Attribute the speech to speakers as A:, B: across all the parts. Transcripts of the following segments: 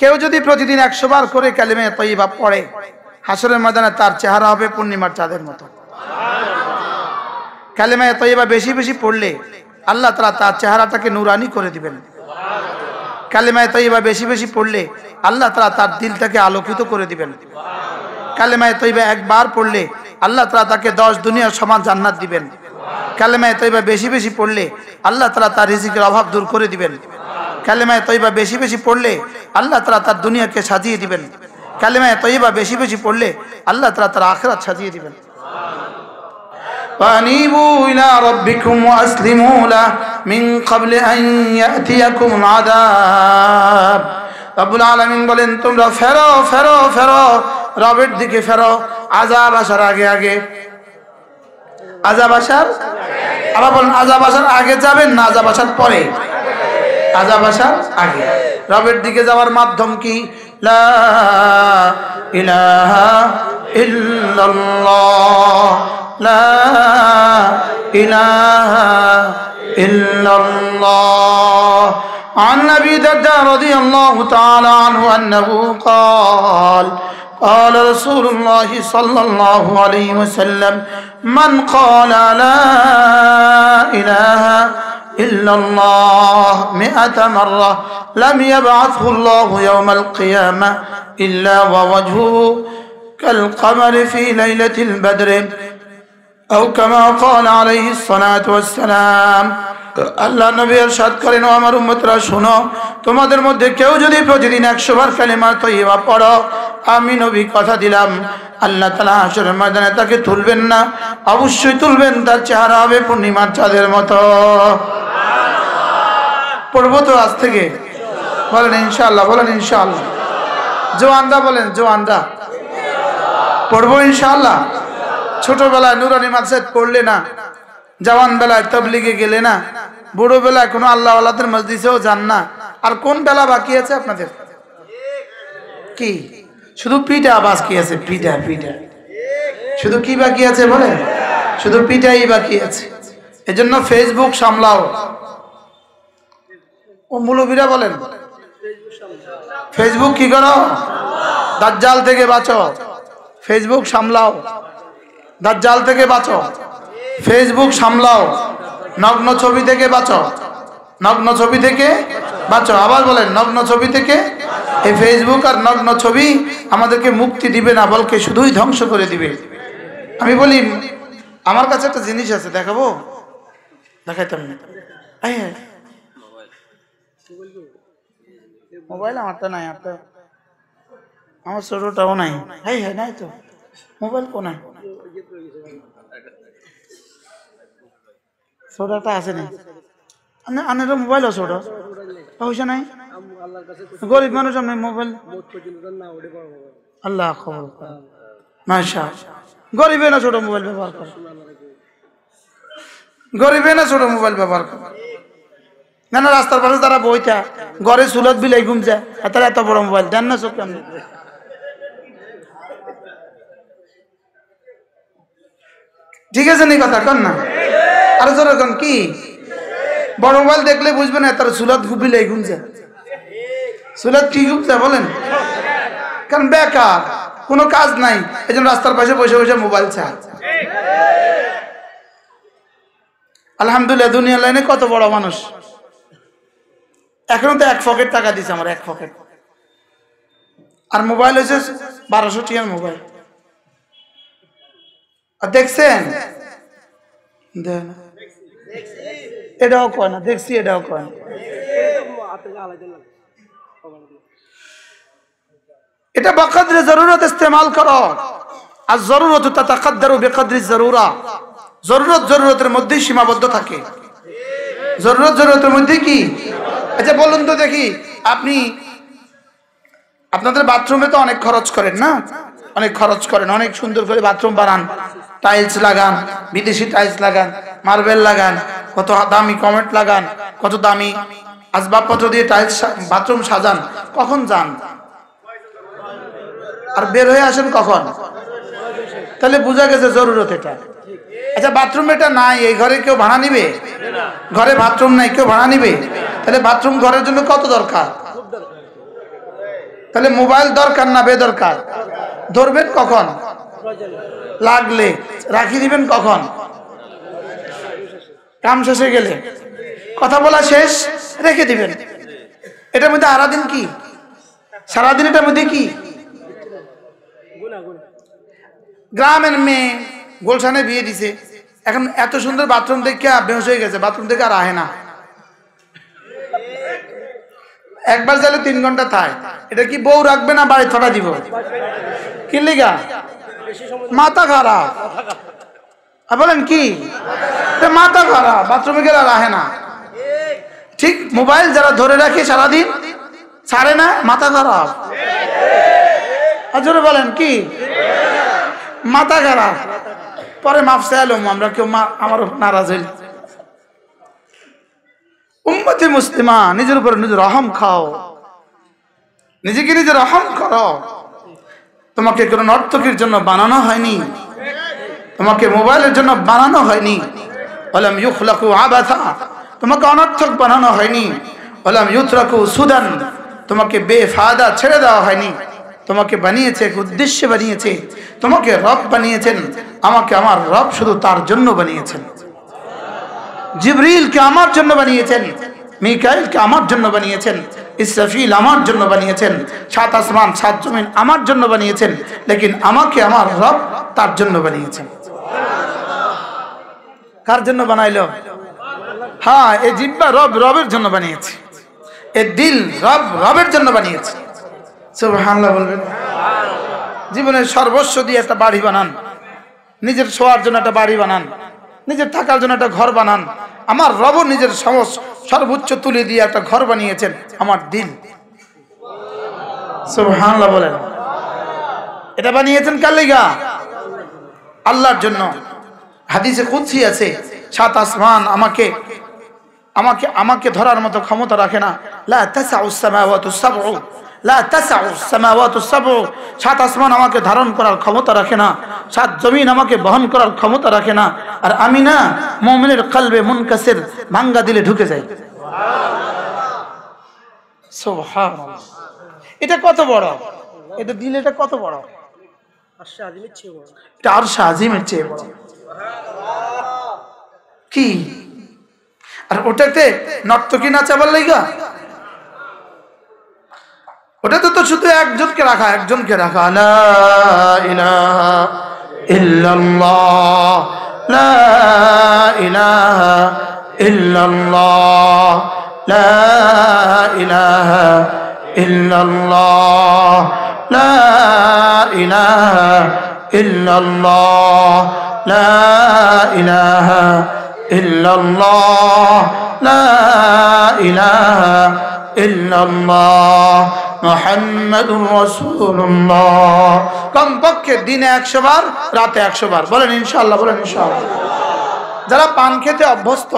A: কেউ যদি প্রতিদিন 100 বার করে কালিমা তয়্যিবা পড়ে, হাসরের ময়দানে তার চেহারা হবে পূর্ণিমার চাঁদের মতো। কালিমা তয়্যিবা বেশি বেশি পড়লে আল্লাহ তাআলা তার চেহারাটাকে নূরানি করে দিবেন। কালিমা তয়্যিবা বেশি বেশি পড়লে আল্লাহ তাআলা তার দিলটাকে আলোকিত করে দিবেন। কালিমা তয়্যিবা একবার পড়লে আল্লাহ তাআলা তাকে 10 দুনিয়ার সমান জান্নাত দিবেন। কালিমা তয়্যিবা বেশি বেশি পড়লে আল্লাহ তাআলা তার রিজিকের অভাব দূর করে দিবেন। কালিমা তয়্যিবা বেশি বেশি পড়লে আল্লাহ তাআলা তার দুনিয়াকে সাজিয়ে দিবেন। কালিমা তয়্যিবা বেশি বেশি পড়লে আল্লাহ তাআলা তার আখিরাত সাজিয়ে দিবেন। وأنيبوا إلى ربكم وأسلموا له من قبل أن يأتيكم العذاب রব্বুল আলামিন বলেন, তোমরা ফেরো ফেরো ফেরো, রবের দিকে ফেরো, আযাব আসার আগে আগে। আযাব আসার আবার বলেন, আযাব আসার আগে যাবেন না আযাব আসার পরে? আযাব আসার আগে। রবের দিকে যাওয়ার মাধ্যম কি? লা ইলাহা ইল্লাল্লাহ, লা ইলাহা ইল্লাল্লাহ। عن أبي الدرداء رضي الله تعالى عنه أنه قال قال رسول الله صلى الله عليه وسلم من قال لا إله إلا الله 100 مرة لم يبعثه الله يوم القيامة إلا ووجهه كالقمر في ليلة البدر أو كما قال عليه الصلاة والسلام। আল্লাহ নবী ইরশাদ করেন, ও আমার উম্মতরা শোনো, তোমাদের মধ্যে কেউ যদি প্রতিদিন 100 বার কালিমা তয়্যিবা পড়ো, আমি নবী কথা দিলাম আল্লাহ তাআলা হাশরের ময়দানে তাকে তুলবেন না, অবশ্যই তুলবেন, তার চেহারা হবে পূর্ণিমার চাঁদের মতো। পড়বো তো আজ থেকে? বলেন ইনশাআল্লাহ, বলেন ইনশাআল্লাহ। জওয়ানরা বলেন, জওয়ানরা পড়বো ইনশাআল্লাহ। ছোটবেলায় নুরানি মাদ্রাসায় পড়লে না, জওয়ান বেলায় তাবলীগে গেলে না, বুড়ো বেলায় কোনো আল্লাহওয়ালাদের মজলিসেও যান না, আর কোন বেলা বাকি আছে আপনাদের? কি শুধু পিঠা বাকি আছে? পিঠা পিঠা শুধু কি বাকি আছে বলে? শুধু পিঠাই বাকি আছে। এজন্য ফেসবুক সামলাও। ও মুলবিরা বলেন, ফেসবুক কি করো? দাজ্জাল থেকে বাঁচো, ফেসবুক সামলাও। দাজ্জাল থেকে বাঁচো, ফেসবুক সামলাও। নগ্ন ছবি থেকে বাঁচো, নগ্ন ছবি থেকে বাঁচো। আবার বলেন, নগ্ন ছবি থেকে। এই ফেসবুক আর নগ্ন ছবি আমাদেরকে মুক্তি দিবে না, বলকে শুধুই ধ্বংস করে দিবে। আমি বলি, আমার কাছে একটা জিনিস আছে, দেখাবো? দেখাইতাম না। মোবাইল আমারটা নাই, আমার ছোটটাও নাই। হ্যাঁ হ্যাঁ নাই তো, মোবাইল কোনায়? ছোটটা আছে না? আনেরও মোবাইল ছোট, পয়সা নাই, গরিব মানুষ, আমি মোবাইল। আল্লাহ খবর মাশা, গরিবে না ছোট মোবাইল ব্যবহার করে, গরিবে না ছোট মোবাইল ব্যবহার করে। না না, রাস্তার পাশে তারা বইটা ঘরে চুলত বিলাই ঘুমছে, তারা এত বড় মোবাইল দেন না চোখ। আমি ঠিক আছে নি কথা কন না, আর জোরে কন। কি বড় মোবাইল দেখলে বুঝবে না তার চুলত বিলাই ঘুমছে। চুলত কি ঘুমছে বলেন? কারণ বেকার, কোনো কাজ নাই, এই জন্য রাস্তার পাশে বসে বসে মোবাইল চায়। আলহামদুলিল্লাহ, দুনিয়ার লাইনে কত বড় মানুষ। এখনো তো 1 পকেট টাকা দিছে আমার, 1 পকেট। আর মোবাইল হয়েছে 1200 টাকার মোবাইল। আর দেখছেন? এটাও কয় না, দেখছি এটাও কয় না। এটা বকদরে জরুরত ইস্তেমাল করো। আর জরুরত তাতাকাদ্দারু বিকদরি জরুরা। জরুরত জরুরতের মধ্যেই সীমাবদ্ধ থাকে। জরুরত জরুরতের মধ্যে কি? আচ্ছা বলুন তো দেখি, আপনি আপনাদের বাথরুমে তো অনেক খরচ করেন না? অনেক খরচ করেন, অনেক সুন্দর করে বাথরুম বানান, টাইলস লাগান, বিদেশি টাইলস লাগান, মার্বেল লাগান, কত দামি কমেন্ট লাগান, কত দামি আসবাবপত্র দিয়ে টাইলস বাথরুম সাজান। কখন যান আর বের হয়ে আসেন কখন? তাহলে বোঝা গেছে জরুরত এটা। আচ্ছা বাথরুম এটা নাই, এই ঘরে কেউ ভাড়া নিবে? ঘরে বাথরুম নাই, কেউ ভাড়া নিবে? তাহলে বাথরুম ঘরের জন্য কত দরকার? তাহলে মোবাইল দরকার না বেদরকার? ধরবেন কখন? লাগলে। রাখি দিবেন কখন? কাম শেষে গেলে, কথা বলা শেষ, রেখে দিবেন। এটার মধ্যে সারাদিন কি, সারাদিন এটার মধ্যে কি? গ্রামের মেয়ে গুলশানে বিয়ে দিছে, এখন এত সুন্দর বাথরুম দেখে বেহুশ হয়ে গেছে, বাথরুম থেকে আর আহে না। একবার গেলে 3 ঘন্টা থাই। এটা কি বউ রাখবে না বাড়ি ছড়া দিব? কি লিগা? মাথা খারাপ। বলেন কি? মাথা খারাপ, বাথরুমে গেলে আর আহে না। ঠিক মোবাইল যারা ধরে রাখে সারাদিন, ছাড়ে না, মাথা খারাপ। জোরে বলেন কি? মাথা খারাপ। পরে মাফ চাইলাম আমরা, কেউ আমার নারাজ হইল। উম্মতে মুসলিমা, নিজের উপর নিজের রহম খাও, নিজেকে নিজে রহম করো। তোমাকে কোন নর্তকীর জন্য বানানো হয়নি, তোমাকে মোবাইলের জন্য বানানো হয়নি। ওয়ালাম ইউখলাকু আবাথা, তোমাকে অনর্থক বানানো হয়নি। ওয়ালাম ইউতরাকু সুদান, তোমাকে বেফায়দা ছেড়ে দেওয়া হয়নি। তোমাকে বানিয়েছে এক উদ্দেশ্যে বানিয়েছে, তোমাকে রব বানিয়েছেন। আমাকে আমার রব শুধু তার জন্য বানিয়েছেন। জিবরিলকে আমার জন্য বানিয়েছেন, মিকাইলকে আমার জন্য বানিয়েছেন, ইসরাফিল আমার জন্য বানিয়েছেন, 7 আসমান 7 জমিন আমার জন্য বানিয়েছেন। লেকিন আমাকে আমার রব তার জন্য বানিয়েছেন। কার জন্য বানাইলো? হ্যাঁ, এই জিহ্বা রবের জন্য বানিয়েছে, এই দিল রবের জন্য বানিয়েছে। সুবহানাল্লাহ বলবেন। জীবনের সর্বস্ব দিয়ে একটা বাড়ি বানান, নিজের শোয়ার জন্য একটা বাড়ি বানান, নিজের থাকার জন্য একটা ঘর বানান। আমার রব নিজের সর্বোচ্চ তুলে দিয়ে একটা ঘর বানিয়েছেন, আমার দিল। সুবহানাল্লাহ বলেন। এটা বানিয়েছেন কার লাগা? আল্লাহর জন্য। হাদিসে কুদসি আছে, 7 আসমান আমাকে ধরার মতো ক্ষমতা রাখে না। লা তাসাউস সামাওয়াতুস সাবউ, লা তাসাউস সামাওয়াতুস সাবউ, 7 আসমান আমাকে ধারণ করার ক্ষমতা রাখে না, 7 জমিন আমাকে বহন করার ক্ষমতা রাখে না। আর আমি না, মুমিনের কলবে মুনকাসির, ভাঙ্গা দিলে ঢুকে যাই। সুবহানাল্লাহ। এটা কত বড়, এটা দিল, এটা কত বড়, আরশ আজিমের চেয়ে বড়, এটা আরশ আজিমের চেয়ে বড়। কি? আর ওটাতে নর্তকী নাচাবার লাইগা? ওটাতে তো শুধু একজনকে রাখা, লা ইলাহা ইল্লাল্লাহ, লা ইলাহা ইল্লাল্লাহ, লা ইলাহা ইল্লাল্লাহ, লা ইলাহা ইল্লাল্লাহ, লা ইলাহা ইল্লাল্লাহ, লা ইলাহা ইল্লাল্লাহ, মুহাম্মাদুর রাসূলুল্লাহ। কমপক্ষে দিনে 100 বার, রাতে 100 বার। বলেন ইনশাআল্লাহ, বলেন ইনশাআল্লাহ। যারা পান খেতে অভ্যস্ত,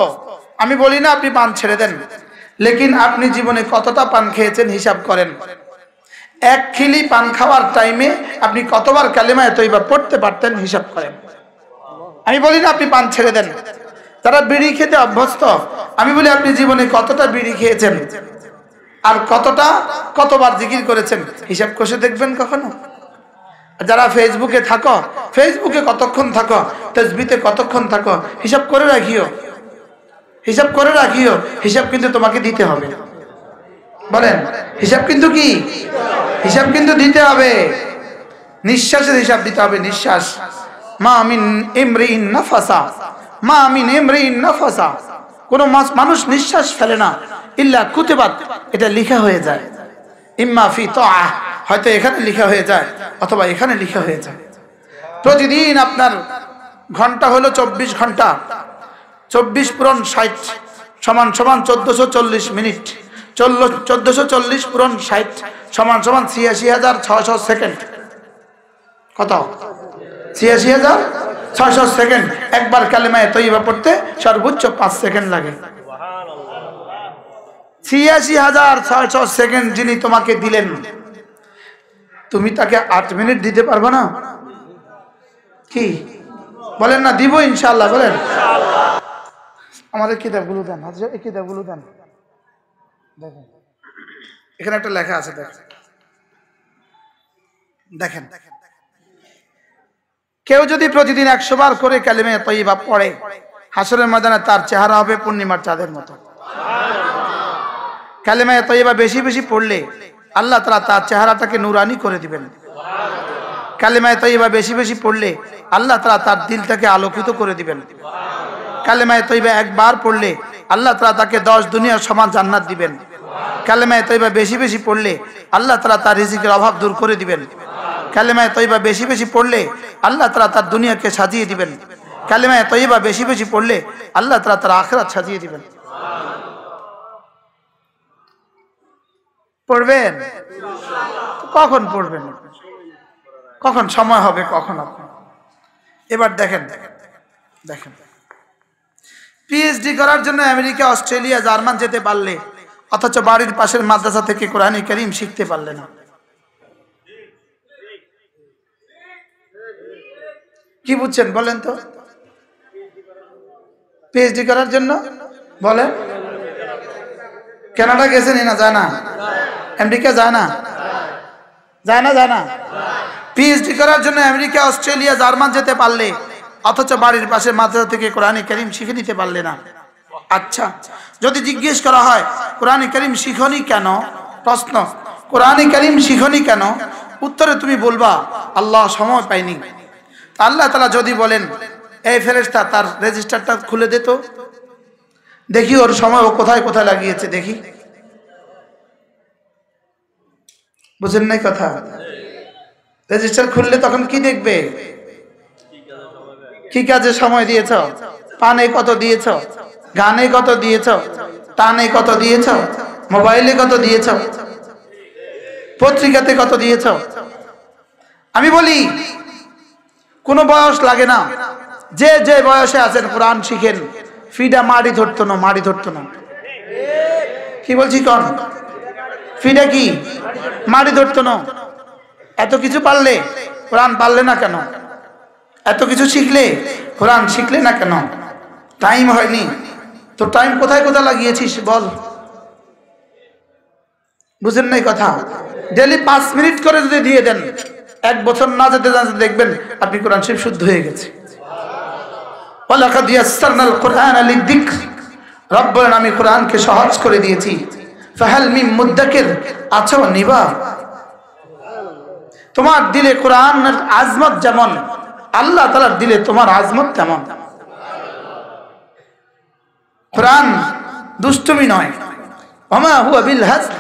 A: আমি বলি না আপনি পান ছেড়ে দেন, লেকিন আপনি জীবনে কতটা পান খেয়েছেন হিসাব করেন। 1 খিলি পান খাওয়ার টাইমে আপনি কতবার কালেমায়ে তয়্যিবা পড়তে পারতেন হিসাব করেন। আমি বলি না আপনি পান ছেড়ে দেন। যারা বিড়ি খেতে অভ্যস্ত, আমি বলি আপনি জীবনে কতটা বিড়ি খেয়েছেন আর কতবার জিকির করেছেন হিসাব কষে দেখবেন কখনো? যারা ফেসবুকে থাকো, ফেসবুকে কতক্ষণ থাকো, তাসবিতে কতক্ষণ থাকো, হিসাব করে রাখিও, হিসাব করে রাখিও। হিসাব কিন্তু তোমাকে দিতে হবে। বলেন, হিসাব কিন্তু কি? হিসাব কিন্তু দিতে হবে। নিঃশ্বাসের হিসাব দিতে হবে, নিঃশ্বাস। মা মিন ইমরিন নাফাসা, মা মিন ইমরিন নাফাসা, কোন মানুষ নিঃশ্বাস ফেলে না, ইল্লা কুতিবাত, এটা লেখা হয়ে যায়। ইম্মা ফি তাআহ, হয়তো এখানে লেখা হয়ে যায় অথবা এখানে লেখা হয়ে যায়। প্রতিদিন আপনার ঘন্টা হলো 24 ঘন্টা, 24 পূরণ 60 সমান 1440 মিনিট, 1440 পূরণ 60 সমান 86,600 সেকেন্ড। কত? 86,600 সেকেন্ড। একবার কালেমায়ে তয়্যিবা পড়তে সর্বোচ্চ 5 সেকেন্ড লাগে। 86,600 সেকেন্ড যিনি তোমাকে দিলেন, তুমি তাকে 8 মিনিট দিতে পারবে না? কি বলেন না? দিব ইনশাআল্লাহ, বলেন। আমাদের কিতাবগুলো দেন, এই কিতাবগুলো দেন। দেখেন এখানে একটা লেখা আছে, দেখেন দেখেন, কেউ যদি প্রতিদিন 100 বার করে কালিমা তয়্যিবা পড়ে, হাসরের ময়দানে তার চেহারা হবে পূর্ণিমার চাঁদের মতো। কালিমা তয়্যিবা বেশি বেশি পড়লে আল্লাহ তাআলা তার চেহারাটাকে নূরানি করে দিবেন। কালিমা তয়্যিবা বেশি বেশি পড়লে আল্লাহ তাআলা তার দিলটাকে আলোকিত করে দিবেন। কালিমা তয়্যিবা একবার পড়লে আল্লাহ তাআলা তাকে 10 দুনিয়ার সমান জান্নাত দিবেন। কালিমা তয়্যিবা বেশি বেশি পড়লে আল্লাহ তাআলা তার রিজিকের অভাব দূর করে দিবেন। কালিমা তয়্যিবা বেশি বেশি পড়লে আল্লাহ তাআলা তার দুনিয়াকে সাজিয়ে দিবেন। কালিমা তয়্যিবা বেশি বেশি পড়লে আল্লাহ তাআলা তার আখিরাত সাজিয়ে দিবেন। পড়বেন? কখন পড়বেন? কখন সময় হবে? কখন? আপনার এবার দেখেন, পিএইচডি করার জন্য আমেরিকা, অস্ট্রেলিয়া, জার্মান যেতে পারলে অথচ বাড়ির পাশের মাদ্রাসা থেকে কোরআনে কারীম শিখতে পারলে না। কি বুঝছেন বলেন তো? পিএইচডি করার জন্য বলেন, কানাডা গেছেন না? যায় না? আমেরিকা যায় না? যায় না? পিএইচডি করার জন্য আমেরিকা, অস্ট্রেলিয়া, জার্মান যেতে পারলে অথচ বাড়ির পাশে মাদ্রাসা থেকে কোরআনে কারীম শিখে নিতে পারলে না। আচ্ছা, যদি জিজ্ঞেস করা হয় কোরআনে কারীম শিখনি কেন, প্রশ্ন, কোরআনে কারীম শিখনি কেন, উত্তরে তুমি বলবা আল্লাহ সময় পাইনি। আল্লাহ তাআলা যদি বলেন, এই ফেরেশতা তার রেজিস্টারটা খুলে দে তো, দেখি ওর সময় ও কোথায় কোথায় লাগিয়েছে, দেখি। বুঝেন নাই কথা? রেজিস্টার খুললে তখন কি দেখবে? কি কাজে সময় দিয়েছ, পানে কত দিয়েছ, গানে কত দিয়েছ, টানে কত দিয়েছ, মোবাইলে কত দিয়েছ, পত্রিকাতে কত দিয়েছ। আমি বলি কোনো বয়স লাগে না, যে যে বয়সে আছেন কোরআন শিখেন। ফিডা মাড়ি ধরতো না, মাড়ি ধরতো না। কি বলছি কোন? ফিডা কি মাড়ি ধরতো না। এত কিছু পারলে কোরআন পারলে না কেন? এত কিছু শিখলে কোরআন শিখলে না কেন? টাইম হয়নি তো, টাইম কোথায় কোথায় লাগিয়েছিস বল? বুঝেন নাই কথা? ডেলি 5 মিনিট করে যদি দিয়ে দেন, 1 বছর না যেতে যেতে দেখবেন আপনি কোরআন শরীফ শুদ্ধ হয়ে গেছে। ওয়ালাকাদ ইয়াসসারনাল কুরআনা লিযিকর, রব বলেন আমি কোরআনকে সহজ করে দিয়েছি। ফাহাল মিন মুদ্দাকির, আছো নিবা। তোমার দিলে কোরআনের আজমত যেমন, আল্লাহ তাআলার দিলে তোমার আজমত তেমন। কোরআন দুষ্টুমি নয়, ওমা হুয়া বিল হাজল,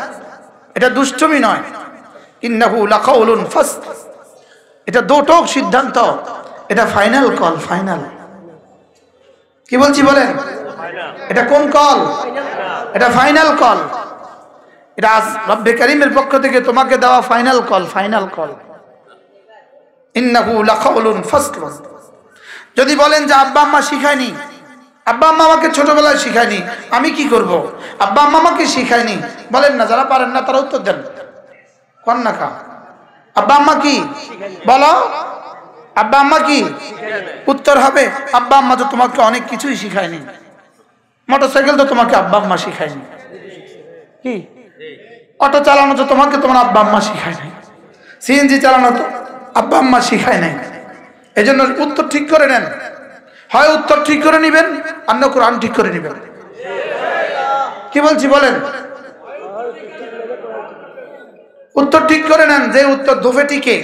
A: এটা দুষ্টুমি নয়। ইন্নাহু লাকাউলুন ফাসল, এটা দোটক সিদ্ধান্ত, এটা ফাইনাল কল। ফাইনাল কি বলছি বলেন? এটা কোন কল? এটা ফাইনাল কল। এটা রব্বে কারীমের পক্ষ থেকে তোমাকে দেওয়া ফাইনাল কল। Final call. ইন্নাহু লাকাউলুন ফাসল। যদি বলেন যে আব্বা আম্মা শিখায়নি, আব্বা আম্মা আমাকে ছোটবেলায় শিখায়নি, আমি কি করব? আব্বা আম্মা আমাকে শিখায়নি, বলেন না। যারা পারেন না তারা উত্তর দেন। কোন না কা আব্বা আম্মা কি বলো? আব্বা আম্মা কি? উত্তর হবে আব্বা আম্মা তো তোমাকে অনেক কিছুই শিখায়নি। মোটরসাইকেল তো তোমাকে আব্বা আম্মা শিখায়নি। কি অটো চালানো তো তোমাকে তোমার আব্বা আম্মা শিখায় নাই। সিএনজি চালানো তো আব্বা আম্মা শিখায় নাই। এই জন্য উত্তর ঠিক করে নেন। হয় উত্তর ঠিক করে নিবেন, অন্য কোরআন ঠিক করে নিবেন। কি বলছি বলেন? উত্তর ঠিক করে নেন, যে উত্তর ধোফে টিকে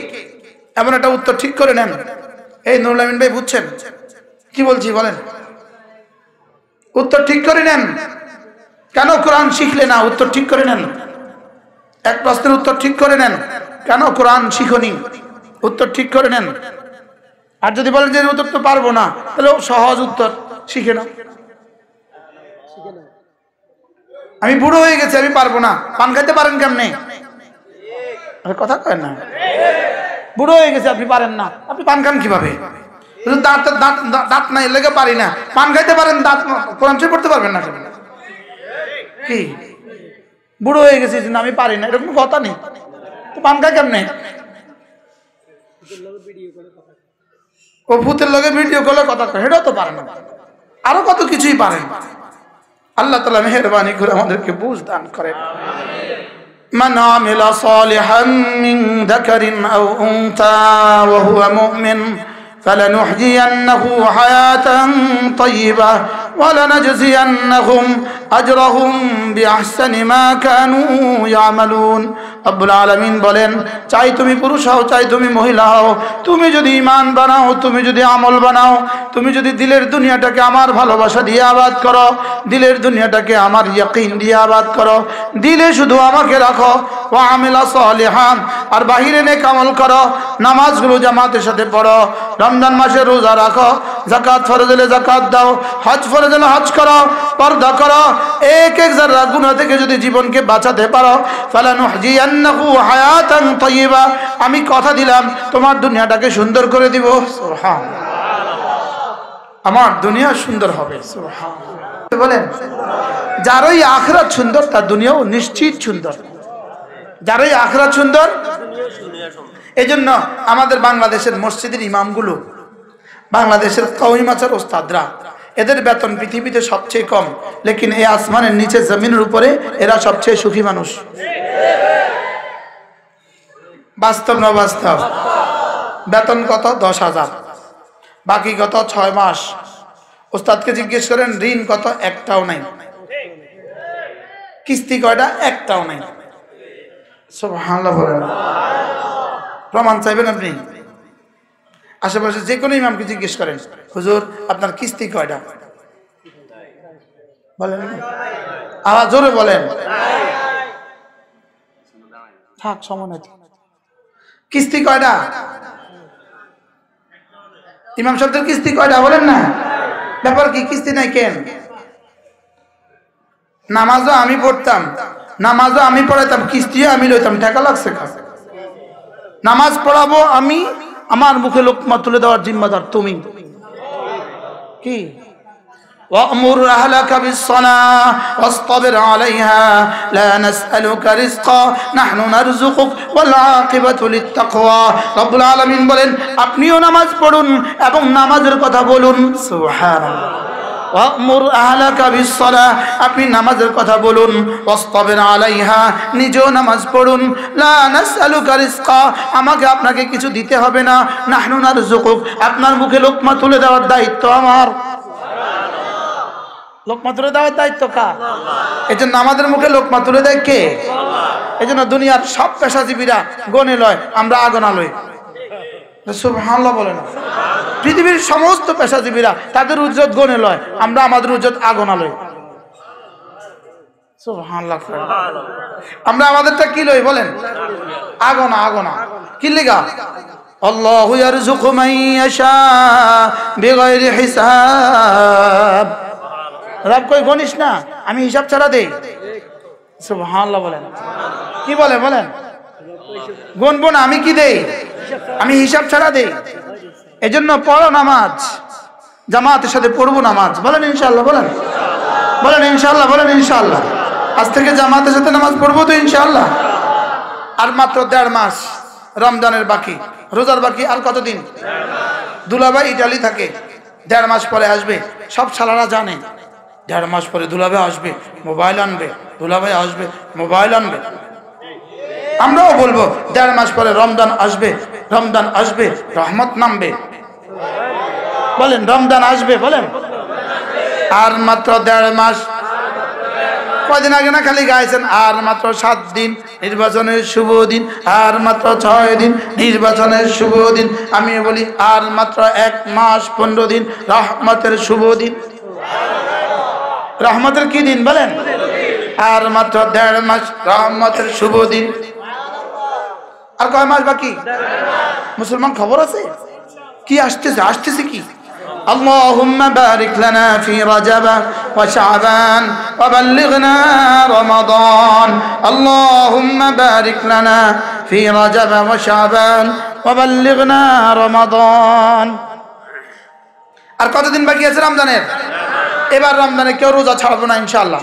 A: এমন একটা উত্তর ঠিক করে নেন। এই নুরুল আমিন ভাই বুঝছেন কি বলছি বলেন? উত্তর ঠিক করে নেন। কেন কোরআন শিখলে না? উত্তর ঠিক করে নেন। এক প্রশ্নের উত্তর ঠিক করে নেন, কেন কোরআন শিখনি? উত্তর ঠিক করে নেন। আর যদি বলেন যে উত্তর তো পারবো না, তাহলে সহজ উত্তর, শিখে নাও। আমি বুড়ো হয়ে গেছি, আমি পারবো না। পান খাইতে পারেন কেমনে? কথা কয় না। বুড়ো হয়ে গেছে আপনি পারেন না, আপনি পান খান কিভাবে? দাঁত দাঁত দাঁত নাই লেগে পারি না, পান খাইতে পারেন, দাঁত কোরআন শরীফ পড়তে পারবেন না কেন? কি বুড়ো হয়ে গেছি আমি পারি না, এরকম কথা নেই। তো পান খায় কেমনে? ও ভূতের লগে ভিডিও কলে কথা কয়, সেটাও তো পারে না। আরো কত কিছুই পারেন। আল্লাহ তাআলা মেহেরবানি করে আমাদেরকে বুঝ দান করেন। من عمل صالحا من ذكر أو أنثى وهو مؤمن فلنحيينه حياة طيبة ولنجزينهم أجرهم بأحسن ما كانوا يعملون রব্বুল আলামিন বলেন, চাই তুমি পুরুষ হও চাই তুমি মহিলা হও, তুমি যদি ঈমান বানাও, তুমি যদি আমল বানাও, তুমি যদি দিলের দুনিয়াটাকে আমার ভালোবাসা দিয়ে আবাদ করো, দিলের দুনিয়াটাকে আমার ইয়াকিন দিয়ে আবাদ করো, দিলে শুধু আমাকে রাখো, ওয়া আমিলা সালিহান, আর বাহিরে নেক আমল করো, নামাজগুলো জামাতের সাথে পড়ো, রমজান মাসে রোজা রাখো, যাকাত ফরজ হলে যাকাত দাও, হজ ফরজ হলে হজ করো, পর্দা করো, এক এক যারা গুনাহ থেকে যদি জীবনকে বাঁচাতে পারো, ফালানুহজিয়ান্নাহু হায়াতান তাইয়্যিবা, আমি কথা দিলাম তোমার দুনিয়াটাকে সুন্দর করে দিব। সুবহানাল্লাহ, আমার দুনিয়া সুন্দর হবে। সুবহানাল্লাহ বলেন, যারই আখিরাত সুন্দর তার দুনিয়াও নিশ্চিত সুন্দর। যারই আখিরাত সুন্দর, এজন্য আমাদের বাংলাদেশের মসজিদের ইমামগুলো, বাংলাদেশের কওমি মাচার ওস্তাদরা, এদের বেতন পৃথিবীতে সবচেয়ে কম, লেকিন এই আসমানের নিচে জমিনের উপরে এরা সবচেয়ে সুখী মানুষ। বাস্তব না বাস্তব? বেতন কত? 10,000, বাকি কত? 6 মাস। ওস্তাদকে জিজ্ঞেস করেন ঋণ কত? একটাও নাই। কিস্তি কয়টা? একটাও নাই। সুবহানাল্লাহ বলেন। প্রমাণ চাইবেন আপনি? আশেপাশে যে কোনো ইমামকে জিজ্ঞেস করেন, হুজুর আপনার কিস্তি কয়টা? বলেন, আওয়াজ জোরে বলেন। থাক সময়, কিস্তি কয়টা? ইমাম সাহেবদের কিস্তি কয়টা বলেন না? ব্যাপার কি? কিস্তি নাই কেন? নামাজও আমি পড়তাম, নামাজও আমি পড়াইতাম, কিস্তিও আমি লইতাম, টাকা লাগছে কাছে। নামাজ পড়াবো আমি, আমার মুখে লোকমা তুলে দেওয়ার জিম্মাদার তুমি। কি? وأمر أهلك بالصلاة واصطبر عليها لا نسألك رزقا نحن نرزقك والعاقبة للتقوى। রব্বুল আলামিন বলেন, আপনিও নামাজ পড়ুন এবং নামাজের কথা বলুন। সুবহানাল্লাহ। ওয়া'মুর আহলাকা বিস-সালাহ, আপনি নামাজের কথা বলুন। ওয়াসতাবির আলাইহা, নিজেও নামাজ পড়ুন। লা নাসআলুকা রিজকা, আমাকে আপনাকে কিছু দিতে হবে না। নাহনু নারযুকুক, আপনার মুখে লোকমা তুলে দেওয়ার দায়িত্ব আমার। লোকমা তুলে দেওয়ার দায়িত্ব কার? এজন্য আমাদের মুখে লোকমা তুলে দেয় কে? এজন্য দুনিয়ার সব পেশাজীবীরা গনে লয়, আমরা আগনা লই। সুবহানাল্লাহ বলেন। পৃথিবীর সমস্ত পেশাজীবীরা তাদের উজ্জত গনে লয়, আমরা আমাদের উজ্জত আগনা লই। সুবহানাল্লাহ। আমরা আমাদেরটা কি লই বলেন? আগনা। আগনা কি লিগা? আল্লাহু ইয়ারযুকু মান ইয়াশা বিগাইরি হিসাব। রব কই গনিস না, আমি হিসাব ছাড়া দেই। সুবহানাল্লাহ বলেন। কি বলে বলেন? গুনবো না, আমি কি দেই? আমি হিসাব ছাড়া দেই। এজন্য পড়ো নামাজ, জামাতের সাথে পড়বো নামাজ। বলেন ইনশাআল্লাহ। বলেন বলেন ইনশাআল্লাহ। বলেন ইনশাআল্লাহ। আজ থেকে জামাতের সাথে নামাজ পড়বো তো ইনশাআল্লাহ। আর মাত্র 1.5 মাস রমজানের বাকি, রোজার বাকি আর কতদিন? দুলাভাই ইটালি থাকে, 1.5 মাস পরে আসবে। সব শালারা জানে 1.5 মাস পরে দুলাভাই আসবে, মোবাইল আনবে, দুলাভাই আসবে, মোবাইল আনবে। আমরাও বলবো 1.5 মাস পরে রমজান আসবে, রমজান আসবে, রহমত নামবে। বলেন রমজান আসবে। বলেন আর মাত্র 1.5 মাস। কয়দিন আগে না খালি গাইছেন আর মাত্র 7 দিন নির্বাচনের শুভ দিন, আর মাত্র 6 দিন নির্বাচনের শুভ দিন। আমি বলি আর মাত্র 1 মাস 15 দিন রহমতের শুভ দিন। রহমতের কি দিন বলেন? আর মাত্র 1.5 মাস রহমতের শুভ দিন। আর কয় মাস বাকি? মুসলমান খবর আছে কি আসতেছে? আসতেছে কি? আল্লাহুম্মা বারিক লানা ফি রাজাব ওয়া শাবান ওয়া বাল্লিগনা রমাদান। আল্লাহুম্মা বারিক লানা ফি রাজাব ওয়া শাবান ওয়া বাল্লিগনা রমাদান। আর কতদিন বাকি আছে রমজানের? এবার রমজানে কেউ রোজা ছাড়বো না ইনশাআল্লাহ।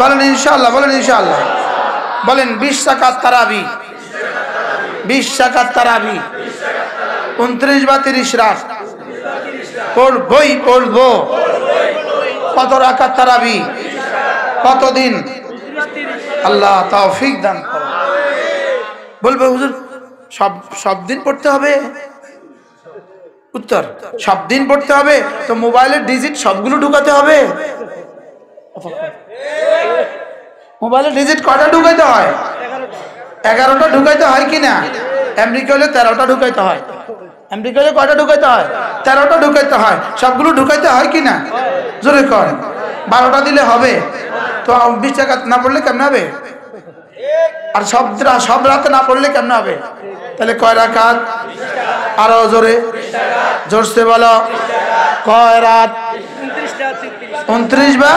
A: বলেন ইনশাআল্লাহ। বলেন ইনশাআল্লাহ। বলেন 20 রাকাত তারাবি, 20 রাকাত তারাবি, 29 বা 30 রাত পড়বো। কত রাকাত তারাবি? কতদিন? আল্লাহ তৌফিক দান করেন। বলবে হুজুর সব সব দিন পড়তে হবে? উত্তর, সব দিন পড়তে হবে তো মোবাইলের ডিজিট সবগুলো ঢুকাতে হবে? মোবাইলের ডিজিট কয়টা ঢুকাইতে হয়? 11টা ঢুকাইতে হয় কিনা? আমেরিকা হলে 13টা ঢুকাইতে হয়। আমেরিকা হলে কয়টা ঢুকাইতে হয়? 13টা ঢুকাইতে হয়। সবগুলো ঢুকাইতে হয় কিনা? জোরে কর। 12টা দিলে হবে তো 20 রাকাত না পড়লে কেমন হবে? আর সব রাতে না পড়লে কেমন হবে? তাহলে কয় রাকাত? আরো জোরে, জোরসে বলো। কয় রাত? 29 বা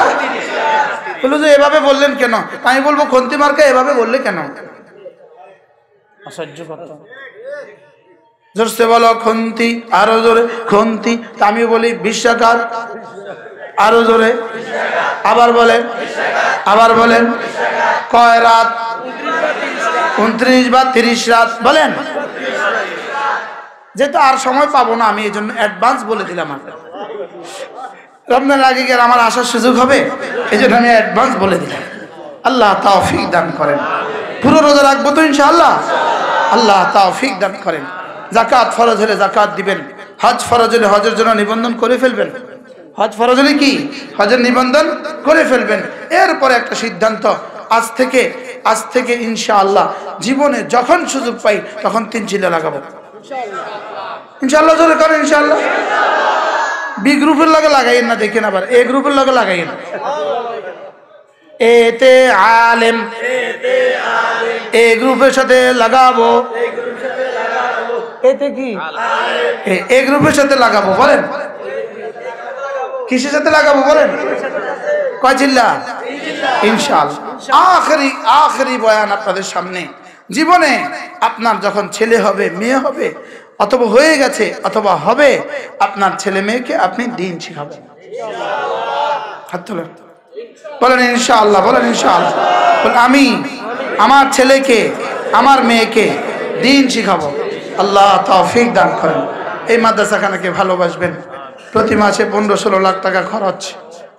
A: বলো যে এভাবে বললেন কেন? আমি বলবো খন্তি মার্কা এভাবে বললে কেন? আশ্চর্য কথা। জোরসে বলো খন্তি, আরো জোরে খন্তি। তা আমি বলি 20 রাকাত, আরো জোরে, আবার বলেন, আবার বলেন। কয় রাত? 29 বা 30 রাত বলেন। যেহেতু আর সময় পাবো না আমি এই জন্য অ্যাডভান্স বলে দিলাম। রমজান আগে গেলে আমার আসার সুযোগ হবে, এই জন্য আমি অ্যাডভান্স বলে দিলাম। আল্লাহ তৌফিক দান করেন। পুরো রোজা রাখবো তো ইনশাআল্লাহ? আল্লাহ তৌফিক দান করেন। যাকাত ফরজ হলে যাকাত দিবেন। হজ ফরজ হলে হজের জন্য নিবন্ধন করে ফেলবেন। হজ ফরজ হলে কি? হজের নিবন্ধন করে ফেলবেন। এরপরে একটা সিদ্ধান্ত, আজ থেকে ইনশাআল্লাহ জীবনে যখন সুযোগ পাই তখন 3 চিল্লা লাগাবো ইনশাআল্লাহ। জোরে করেন ইনশাআল্লাহ। বি গ্রুপের লগে লাগাইন না, দেখেন আবার এ গ্রুপের লগে লাগাইন। এতে আলেম এ গ্রুপের সাথে লাগাবো। এতে কি? এ গ্রুপের সাথে লাগাবো। বলেন কিসের সাথে লাগাবো? বলেন কয় চিল্লা? ইনশাআল্লাহ। আখেরি বয়ান আপনাদের সামনে। জীবনে আপনার যখন ছেলে হবে, মেয়ে হবে, অথবা হয়ে গেছে অথবা হবে, আপনার ছেলে মেয়েকে আপনি দ্বীন শিখাবেন। হাত তোলেন, বলেন ইনশাআল্লাহ, বলেন ইনশাআল্লাহ। আমি আমার ছেলেকে আমার মেয়েকে দ্বীন শিখাবো। আল্লাহ তৌফিক দান করেন। এই মাদ্রাসাখানাকে ভালোবাসবেন। প্রতি মাসে 15-16 লাখ টাকা খরচ,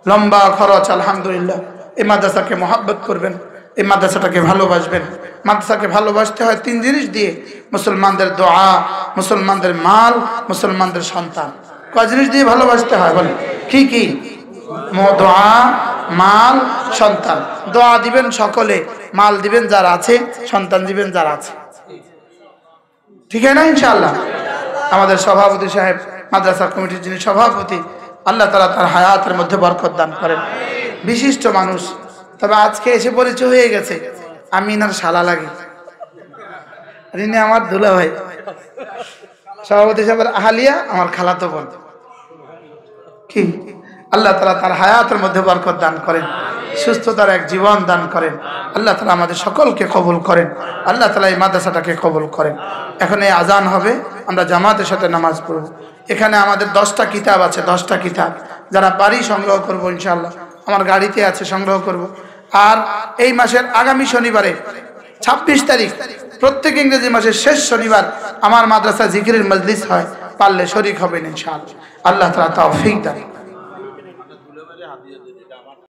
A: লম্বা খরচ। আলহামদুলিল্লাহ। এই মাদ্রাসাকে মহব্বত করবেন, এই মাদ্রাসাটাকে ভালোবাসবেন। মাদ্রাসাকে ভালোবাসতে হয় 3 জিনিস দিয়ে: মুসলমানদের দোয়া, মুসলমানদের মাল, মুসলমানদের সন্তান। কয় জিনিস দিয়ে ভালোবাসতে হয় বলেন? কি কি? দোয়া, মাল, সন্তান। দোয়া দিবেন সকলে, মাল দিবেন যারা আছে, সন্তান দিবেন যারা আছে। ঠিক আছে না ইনশাআল্লাহ? আমাদের সভাপতি সাহেব, মাদ্রাসা কমিটির যিনি সভাপতি, আল্লাহ তাআলা তার হায়াতের মধ্যে বরকত দান করেন। বিশিষ্ট মানুষ। তবে আজকে এসে পরিচয় হয়ে গেছে, আমি ইনার শালা লাগি, রিনে আমার দুলা ভাই। সভাপতি সাহেবের আহালিয়া আমার খালাতো বোন। কি আল্লাহ তাআলা তার হায়াতের মধ্যে বরকত দান করেন, সুস্থতার এক জীবন দান করেন। আল্লাহ তাআলা আমাদের সকলকে কবুল করেন। আল্লাহ তাআলা এই মাদ্রাসাটাকে কবুল করেন। এখন এই আজান হবে, আমরা জামাতের সাথে নামাজ পড়ব। এখানে আমাদের 10টা কিতাব আছে, 10টা কিতাব। যারা পারি সংগ্রহ করব ইনশাআল্লাহ। আমার গাড়িতে আছে, সংগ্রহ করব। আর এই মাসের আগামী শনিবারে 26 তারিখ, প্রত্যেক ইংরেজি মাসের শেষ শনিবার আমার মাদ্রাসা জিকিরের মজলিস হয়। পারলে শরীক হবেন ইনশাআল্লাহ। আল্লাহ তাআলা তৌফিক দান।